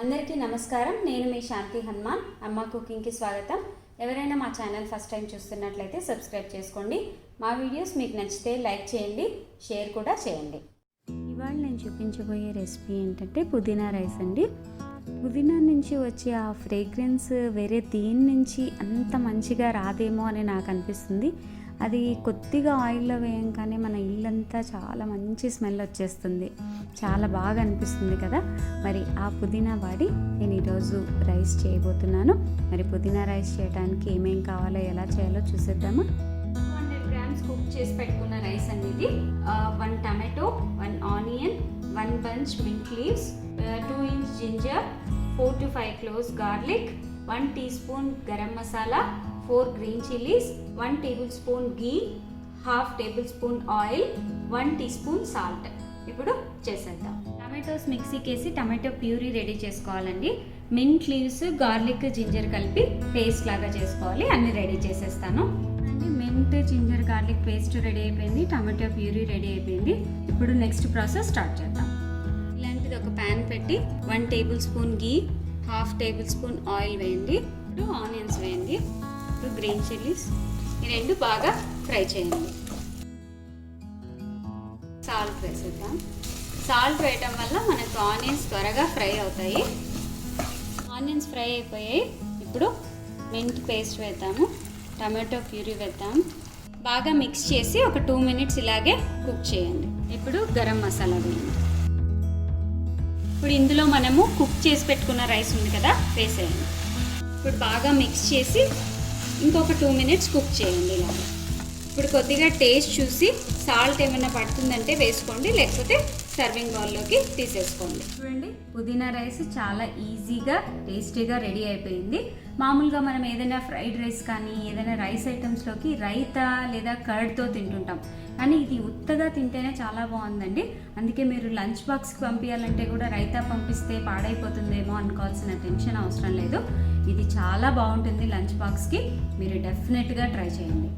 అందరికీ నమస్కారం. నేను మీ శాంతి హనుమాన్. అమ్మ కుకింగ్కి స్వాగతం. ఎవరైనా మా ఛానల్ ఫస్ట్ టైం చూస్తున్నట్లయితే సబ్స్క్రైబ్ చేసుకోండి. మా వీడియోస్ మీకు నచ్చితే లైక్ చేయండి, షేర్ కూడా చేయండి. ఇవాళ నేను చూపించబోయే రెసిపీ ఏంటంటే పుదీనా రైస్ అండి. పుదీనా నుంచి వచ్చే ఆ ఫ్రేగ్రెన్స్ వేరే దేని నుంచి అంత మంచిగా రాదేమో అని నాకు అనిపిస్తుంది. అది కొద్దిగా ఆయిల్లో వేయంగానే మన ఇల్లంతా చాలా మంచి స్మెల్ వచ్చేస్తుంది. చాలా బాగా అనిపిస్తుంది కదా. మరి ఆ పుదీనా వాడి నేను ఈరోజు రైస్ చేయబోతున్నాను. మరి పుదీనా రైస్ చేయడానికి ఏమేం కావాలో ఎలా చేయాలో చూసేద్దామా. 200 grams కుక్ చేసి పెట్టుకున్న రైస్ అనేది 1 tomato, 1 onion, 1 bunch mint leaves, 2 inch ginger, 4 to 5 cloves garlic, 1 teaspoon garam masala, 4 green chilies, 1 tablespoon ghee, half tablespoon oil, 1 teaspoon salt. ఇప్పుడు చేసేద్దాం. టమాటోస్ మిక్సీకి వేసి టమాటో ప్యూరీ రెడీ చేసుకోవాలండి. మింట్ లీవ్స్, గార్లిక్, జింజర్ కలిపి paste లాగా చేసుకోవాలి. అన్ని ready చేసేస్తాను అండి. Mint, ginger, garlic paste ready అయిపోయింది. టమాటో ప్యూరీ రెడీ అయిపోయింది. ఇప్పుడు నెక్స్ట్ ప్రాసెస్ స్టార్ట్ చేద్దాం. ఇలాంటిది ఒక ప్యాన్ పెట్టి 1 tablespoon ఘీ, హాఫ్ టేబుల్ స్పూన్ ఆయిల్ వేయండి. ఇప్పుడు ఆనియన్స్ వేయండి. ఇప్పుడు గ్రీన్ చిల్లీస్, ఈ రెండు బాగా ఫ్రై చేయండి. సాల్ట్ వేసేద్దాం. సాల్ట్ వేయటం వల్ల మనకు ఆనియన్స్ త్వరగా ఫ్రై అవుతాయి. ఆనియన్స్ ఫ్రై అయిపోయాయి. ఇప్పుడు మింట్ పేస్ట్ వేద్దాము, టమాటో ప్యూరీ వేద్దాం. బాగా మిక్స్ చేసి ఒక 2 minutes ఇలాగే కుక్ చేయండి. ఇప్పుడు గరం మసాలా వేయండి. ఇప్పుడు ఇందులో మనము కుక్ చేసి పెట్టుకున్న రైస్ ఉంది కదా, వేసేయండి. ఇప్పుడు బాగా మిక్స్ చేసి ఇంకొక 2 minutes కుక్ చేయండి ఇలాగా. ఇప్పుడు కొద్దిగా టేస్ట్ చూసి సాల్ట్ ఏమైనా పడుతుందంటే వేసుకోండి, లేకపోతే సర్వింగ్ బౌల్లోకి తీసేసుకోండి. చూడండి, పుదీనా రైస్ చాలా ఈజీగా టేస్టీగా రెడీ అయిపోయింది. మామూలుగా మనం ఏదైనా ఫ్రైడ్ రైస్ కానీ ఏదైనా రైస్ ఐటమ్స్లోకి రైతా లేదా కర్డ్తో తింటుంటాం, కానీ ఇది ఉత్తగా తింటేనే చాలా బాగుందండి. అందుకే మీరు లంచ్ బాక్స్కి పంపించాలంటే కూడా రైతా పంపిస్తే పాడైపోతుందేమో అనుకోవాల్సిన టెన్షన్ అవసరం లేదు. ఇది చాలా బాగుంటుంది లంచ్ బాక్స్కి. మీరు డెఫినెట్గా ట్రై చేయండి.